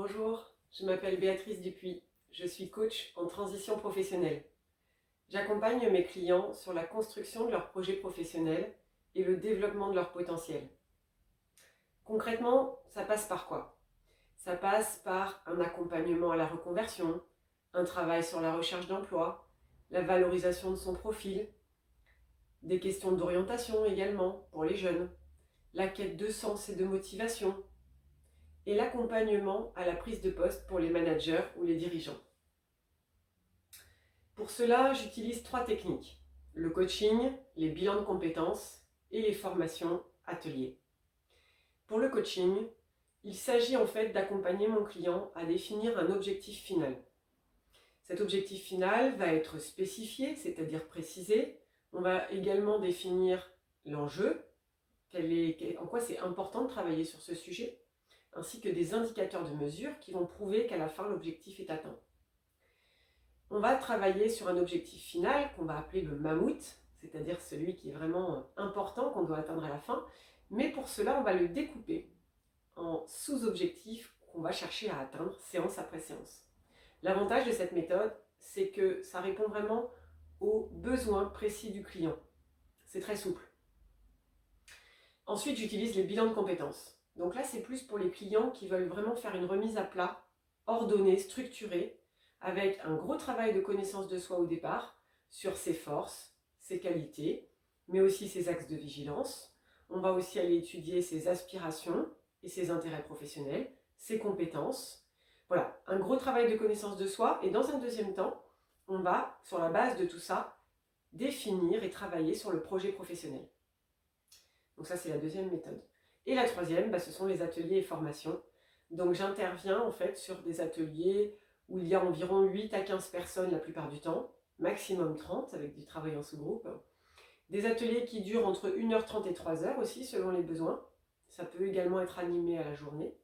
Bonjour, je m'appelle Béatrice Dupuis, je suis coach en transition professionnelle. J'accompagne mes clients sur la construction de leur projet professionnel et le développement de leur potentiel. Concrètement, ça passe par quoi? Ça passe par un accompagnement à la reconversion, un travail sur la recherche d'emploi, la valorisation de son profil, des questions d'orientation également pour les jeunes, la quête de sens et de motivation, et l'accompagnement à la prise de poste pour les managers ou les dirigeants. Pour cela, j'utilise 3 techniques: le coaching, les bilans de compétences et les formations ateliers. Pour le coaching, il s'agit en fait d'accompagner mon client à définir un objectif final. Cet objectif final va être spécifié, c'est-à-dire précisé. On va également définir l'enjeu, en quoi c'est important de travailler sur ce sujet, ainsi que des indicateurs de mesure qui vont prouver qu'à la fin l'objectif est atteint. On va travailler sur un objectif final qu'on va appeler le mammouth, c'est-à-dire celui qui est vraiment important, qu'on doit atteindre à la fin, mais pour cela on va le découper en sous-objectifs qu'on va chercher à atteindre séance après séance. L'avantage de cette méthode, c'est que ça répond vraiment aux besoins précis du client. C'est très souple. Ensuite, j'utilise les bilans de compétences. Donc là, c'est plus pour les clients qui veulent vraiment faire une remise à plat, ordonnée, structurée, avec un gros travail de connaissance de soi au départ, sur ses forces, ses qualités, mais aussi ses axes de vigilance. On va aussi aller étudier ses aspirations et ses intérêts professionnels, ses compétences. Voilà, un gros travail de connaissance de soi. Et dans un deuxième temps, on va, sur la base de tout ça, définir et travailler sur le projet professionnel. Donc ça, c'est la deuxième méthode. Et la troisième, ce sont les ateliers et formations. Donc j'interviens en fait sur des ateliers où il y a environ 8 à 15 personnes la plupart du temps, maximum 30 avec du travail en sous-groupe. Des ateliers qui durent entre 1h30 et 3h aussi selon les besoins. Ça peut également être animé à la journée.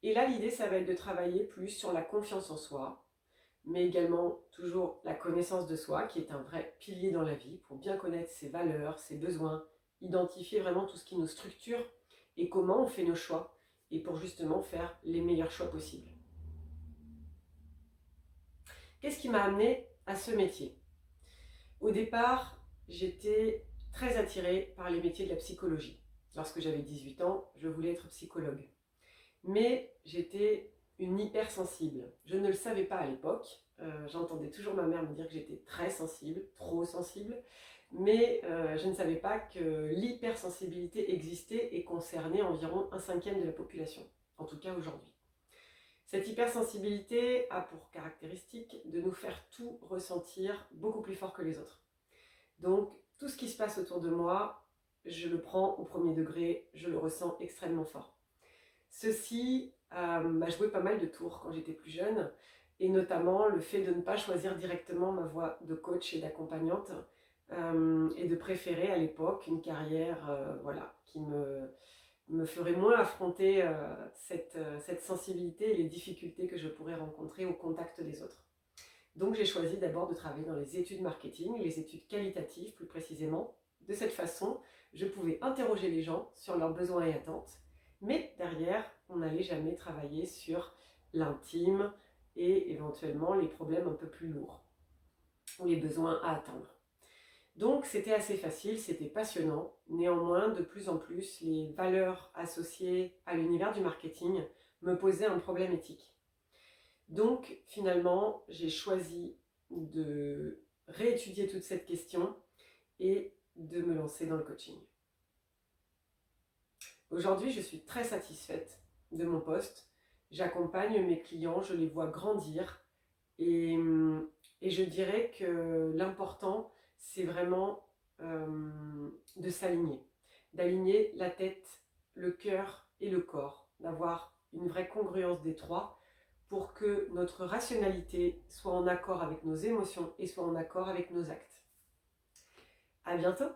Et là, l'idée, ça va être de travailler plus sur la confiance en soi, mais également toujours la connaissance de soi, qui est un vrai pilier dans la vie, pour bien connaître ses valeurs, ses besoins, identifier vraiment tout ce qui nous structure et comment on fait nos choix, et pour justement faire les meilleurs choix possibles. Qu'est-ce qui m'a amené à ce métier? Au départ, j'étais très attirée par les métiers de la psychologie. Lorsque j'avais 18 ans, je voulais être psychologue. Mais j'étais une hypersensible. Je ne le savais pas à l'époque. J'entendais toujours ma mère me dire que j'étais très sensible, trop sensible. Mais je ne savais pas que l'hypersensibilité existait et concernait environ 1/5 de la population, en tout cas aujourd'hui. Cette hypersensibilité a pour caractéristique de nous faire tout ressentir beaucoup plus fort que les autres. Donc tout ce qui se passe autour de moi, je le prends au premier degré, je le ressens extrêmement fort. Ceci m'a joué pas mal de tours quand j'étais plus jeune, et notamment le fait de ne pas choisir directement ma voie de coach et d'accompagnante, et de préférer à l'époque une carrière qui me ferait moins affronter cette sensibilité et les difficultés que je pourrais rencontrer au contact des autres. Donc j'ai choisi d'abord de travailler dans les études marketing, les études qualitatives plus précisément. De cette façon, je pouvais interroger les gens sur leurs besoins et attentes, mais derrière, on n'allait jamais travailler sur l'intime et éventuellement les problèmes un peu plus lourds ou les besoins à atteindre. Donc c'était assez facile, c'était passionnant. Néanmoins, de plus en plus, les valeurs associées à l'univers du marketing me posaient un problème éthique. Donc finalement, j'ai choisi de réétudier toute cette question et de me lancer dans le coaching. Aujourd'hui, je suis très satisfaite de mon poste. J'accompagne mes clients, je les vois grandir et je dirais que l'important, c'est vraiment de s'aligner, d'aligner la tête, le cœur et le corps, d'avoir une vraie congruence des trois pour que notre rationalité soit en accord avec nos émotions et soit en accord avec nos actes. À bientôt!